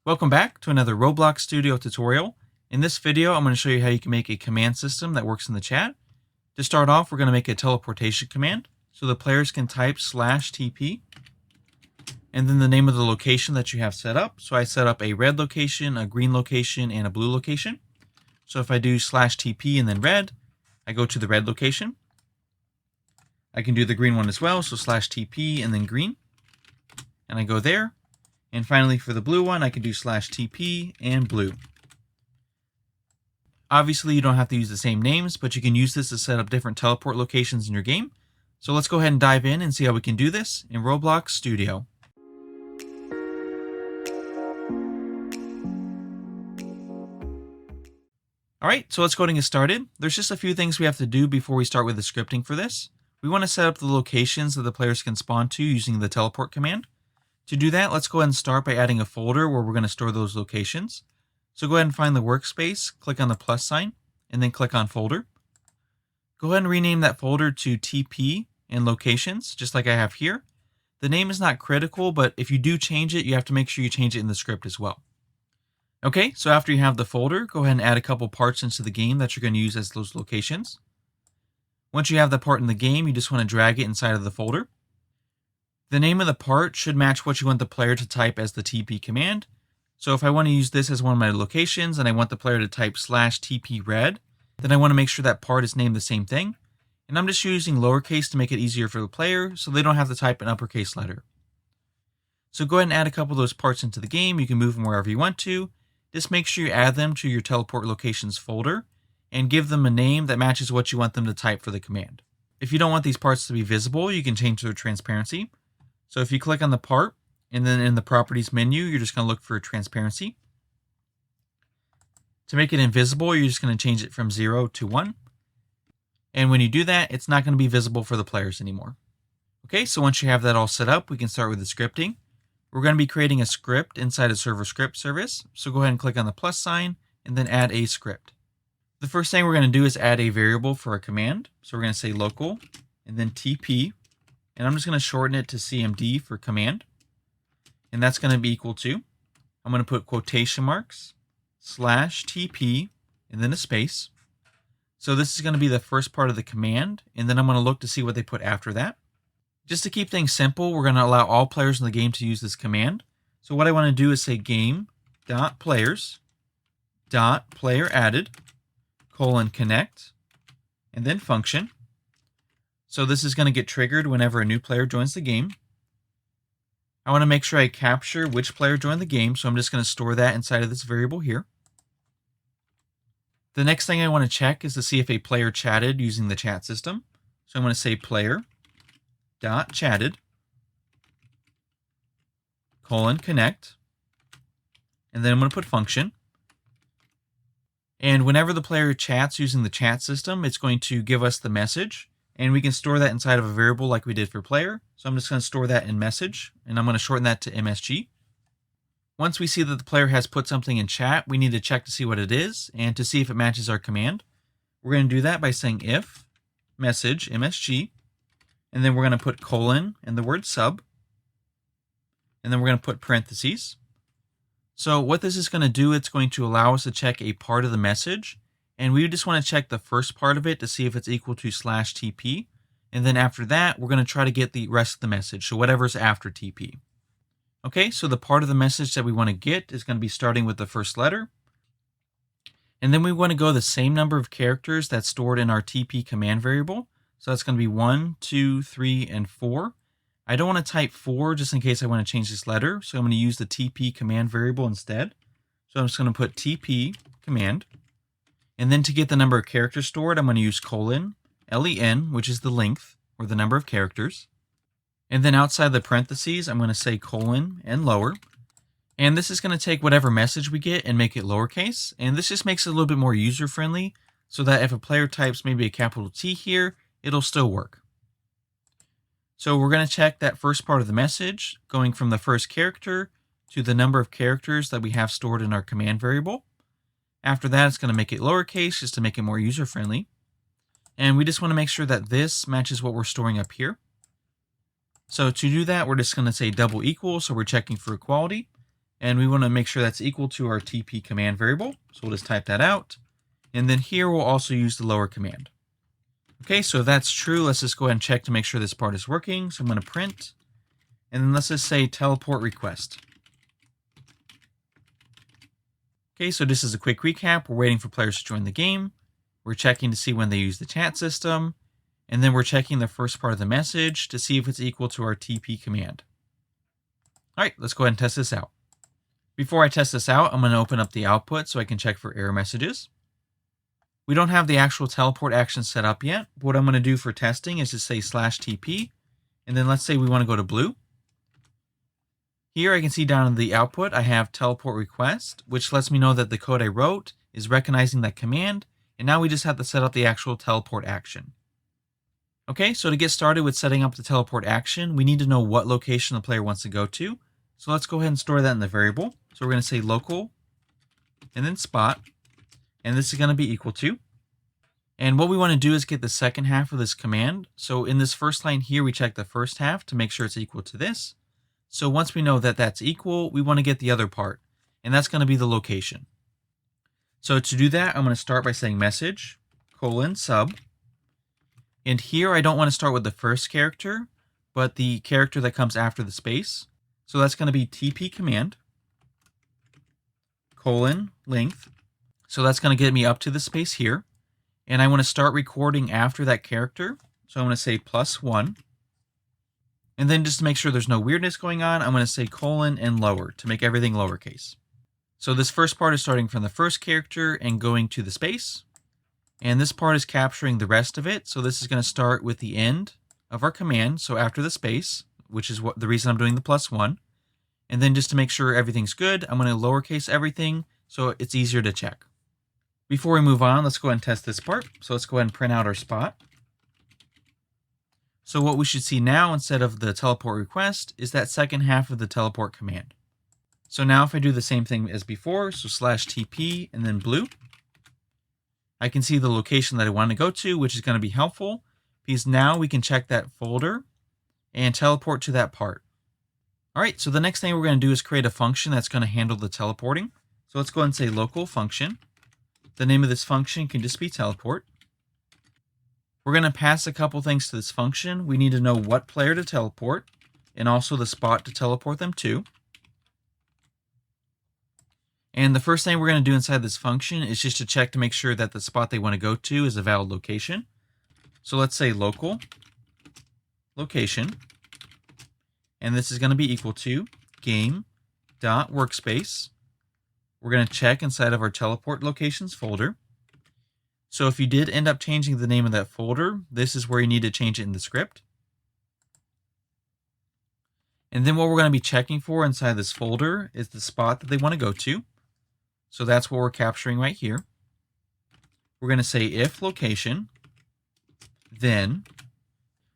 Welcome back to another Roblox Studio tutorial. In this video, I'm going to show you how you can make a command system that works in the chat. To start off, we're going to make a teleportation command so the players can type /TP and then the name of the location that you have set up. So I set up a red location, a green location, and a blue location. So if I do /TP and then red, I go to the red location. I can do the green one as well, so /TP and then green, and I go there. And finally, for the blue one, I can do /TP and blue. Obviously, you don't have to use the same names, but you can use this to set up different teleport locations in your game. So let's go ahead and dive in and see how we can do this in Roblox Studio. Alright, so let's go ahead and get started. There's just a few things we have to do before we start with the scripting for this. We want to set up the locations that the players can spawn to using the teleport command. To do that, let's go ahead and start by adding a folder where we're going to store those locations. So go ahead and find the workspace, click on the plus sign, and then click on folder. Go ahead and rename that folder to TP and locations, just like I have here. The name is not critical, but if you do change it, you have to make sure you change it in the script as well. Okay, so after you have the folder, go ahead and add a couple parts into the game that you're going to use as those locations. Once you have the part in the game, you just want to drag it inside of the folder. The name of the part should match what you want the player to type as the TP command. So if I want to use this as one of my locations and I want the player to type /TP red, then I want to make sure that part is named the same thing. And I'm just using lowercase to make it easier for the player so they don't have to type an uppercase letter. So go ahead and add a couple of those parts into the game. You can move them wherever you want to. Just make sure you add them to your teleport locations folder and give them a name that matches what you want them to type for the command. If you don't want these parts to be visible, you can change their transparency. So if you click on the part, and then in the properties menu, you're just going to look for transparency. To make it invisible, you're just going to change it from 0 to 1. And when you do that, it's not going to be visible for the players anymore. Okay, so once you have that all set up, we can start with the scripting. We're going to be creating a script inside a server script service. So go ahead and click on the plus sign and then add a script. The first thing we're going to do is add a variable for a command. So we're going to say local and then TP. And I'm just going to shorten it to CMD for command. And that's going to be equal to, I'm going to put quotation marks, /TP, and then a space. So this is going to be the first part of the command. And then I'm going to look to see what they put after that. Just to keep things simple, we're going to allow all players in the game to use this command. So what I want to do is say game.players.playerAdded, connect, and then function. So this is going to get triggered whenever a new player joins the game. I want to make sure I capture which player joined the game, so I'm just going to store that inside of this variable here. The next thing I want to check is to see if a player chatted using the chat system. So I'm going to say player.chatted, connect, and then I'm going to put function. And whenever the player chats using the chat system, it's going to give us the message. And we can store that inside of a variable like we did for player. So I'm just going to store that in message, and I'm going to shorten that to MSG. Once we see that the player has put something in chat, we need to check to see what it is and to see if it matches our command. We're going to do that by saying if message MSG, and then we're going to put colon and the word sub, and then we're going to put parentheses. So what this is going to do, it's going to allow us to check a part of the message. And we just want to check the first part of it to see if it's equal to /TP. And then after that, we're going to try to get the rest of the message. So whatever's after TP. Okay, so the part of the message that we want to get is going to be starting with the first letter. And then we want to go the same number of characters that's stored in our TP command variable. So that's going to be 1, 2, 3, and 4. I don't want to type 4 just in case I want to change this letter. So I'm going to use the TP command variable instead. So I'm just going to put TP command. And then to get the number of characters stored, I'm going to use LEN, which is the length, or the number of characters. And then outside the parentheses, I'm going to say colon and lower. And this is going to take whatever message we get and make it lowercase. And this just makes it a little bit more user-friendly, so that if a player types maybe a capital T here, it'll still work. So we're going to check that first part of the message, going from the first character to the number of characters that we have stored in our command variable. After that, it's going to make it lowercase just to make it more user-friendly. And we just want to make sure that this matches what we're storing up here. So to do that, we're just going to say double equal, so we're checking for equality. And we want to make sure that's equal to our TP command variable. So we'll just type that out. And then here we'll also use the lower command. Okay, so if that's true, let's just go ahead and check to make sure this part is working. So I'm going to print, and then let's just say teleport request. Okay, so this is a quick recap. We're waiting for players to join the game. We're checking to see when they use the chat system. And then we're checking the first part of the message to see if it's equal to our TP command. All right, let's go ahead and test this out. Before I test this out, I'm going to open up the output so I can check for error messages. We don't have the actual teleport action set up yet. What I'm going to do for testing is to say /TP, and then let's say we want to go to blue. Here I can see down in the output, I have teleport request, which lets me know that the code I wrote is recognizing that command, and now we just have to set up the actual teleport action. Okay, so to get started with setting up the teleport action, we need to know what location the player wants to go to. So let's go ahead and store that in the variable. So we're going to say local, and then spot, and this is going to be equal to. And what we want to do is get the second half of this command. So in this first line here, we check the first half to make sure it's equal to this. So once we know that that's equal, we want to get the other part, and that's going to be the location. So to do that, I'm going to start by saying message, :sub. And here I don't want to start with the first character, but the character that comes after the space. So that's going to be TP command, :length. So that's going to get me up to the space here. And I want to start recording after that character. So I'm going to say +1. And then just to make sure there's no weirdness going on, I'm going to say : and lower to make everything lowercase. So this first part is starting from the first character and going to the space. And this part is capturing the rest of it. So this is going to start with the end of our command. So after the space, which is the reason I'm doing the +1. And then just to make sure everything's good, I'm going to lowercase everything so it's easier to check. Before we move on, let's go ahead and test this part. So let's go ahead and print out our spot. So what we should see now instead of the teleport request is that second half of the teleport command. So now if I do the same thing as before, so /TP and then blue, I can see the location that I want to go to, which is going to be helpful because now we can check that folder and teleport to that part. All right, so the next thing we're going to do is create a function that's going to handle the teleporting. So let's go ahead and say local function. The name of this function can just be teleport. We're going to pass a couple things to this function. We need to know what player to teleport and also the spot to teleport them to. And the first thing we're going to do inside this function is just to check to make sure that the spot they want to go to is a valid location. So let's say local location, and this is going to be equal to game.workspace. We're going to check inside of our teleport locations folder. So if you did end up changing the name of that folder, this is where you need to change it in the script. And then what we're going to be checking for inside this folder is the spot that they want to go to. So that's what we're capturing right here. We're going to say if location, then.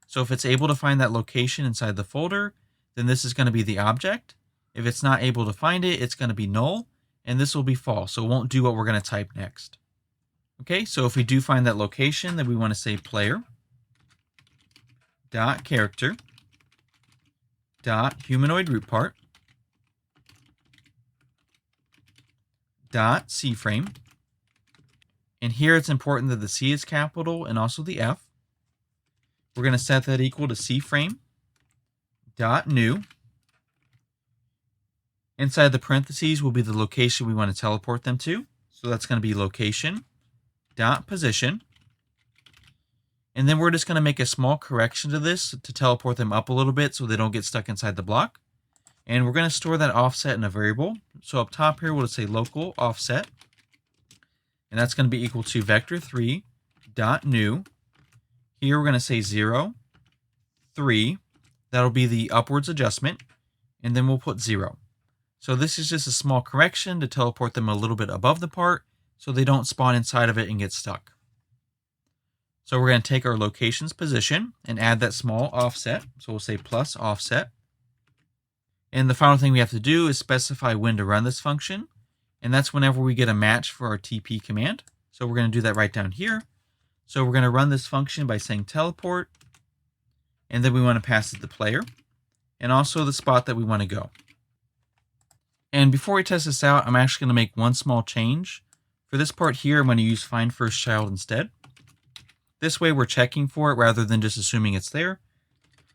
So if it's able to find that location inside the folder, then this is going to be the object. If it's not able to find it, it's going to be null, and this will be false. So it won't do what we're going to type next. Okay, so if we do find that location, then we want to say player.character.humanoid root part .cframe. And here it's important that the C is capital and also the F. We're going to set that equal to cframe.new. Inside the parentheses will be the location we want to teleport them to. So that's going to be location.position. And then we're just going to make a small correction to this to teleport them up a little bit so they don't get stuck inside the block. And we're going to store that offset in a variable. So up top here, we'll just say local offset. And that's going to be equal to vector3.new. Here we're going to say 0, 3. That'll be the upwards adjustment. And then we'll put 0. So this is just a small correction to teleport them a little bit above the part so they don't spawn inside of it and get stuck. So we're going to take our location's position and add that small offset. So we'll say plus offset. And the final thing we have to do is specify when to run this function. And that's whenever we get a match for our TP command. So we're going to do that right down here. So we're going to run this function by saying teleport. And then we want to pass it the player and also the spot that we want to go. And before we test this out, I'm actually going to make one small change. For this part here, I'm going to use find first child instead. This way we're checking for it rather than just assuming it's there.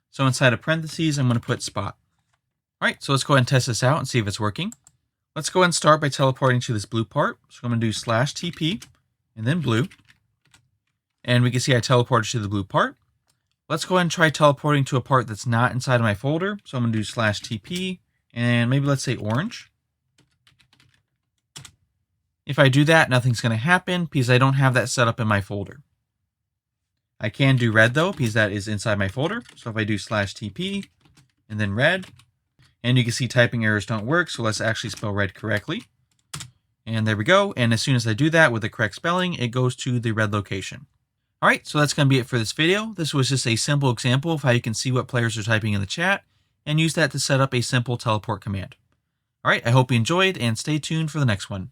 So inside of parentheses, I'm going to put spot. All right, so let's go ahead and test this out and see if it's working. Let's go ahead and start by teleporting to this blue part. So I'm going to do /TP and then blue. And we can see I teleported to the blue part. Let's go ahead and try teleporting to a part that's not inside of my folder. So I'm going to do /TP and maybe let's say orange. If I do that, nothing's going to happen because I don't have that set up in my folder. I can do red though, because that is inside my folder. So if I do /TP and then red, and you can see typing errors don't work. So let's actually spell red correctly. And there we go. And as soon as I do that with the correct spelling, it goes to the red location. All right, so that's going to be it for this video. This was just a simple example of how you can see what players are typing in the chat and use that to set up a simple teleport command. All right, I hope you enjoyed and stay tuned for the next one.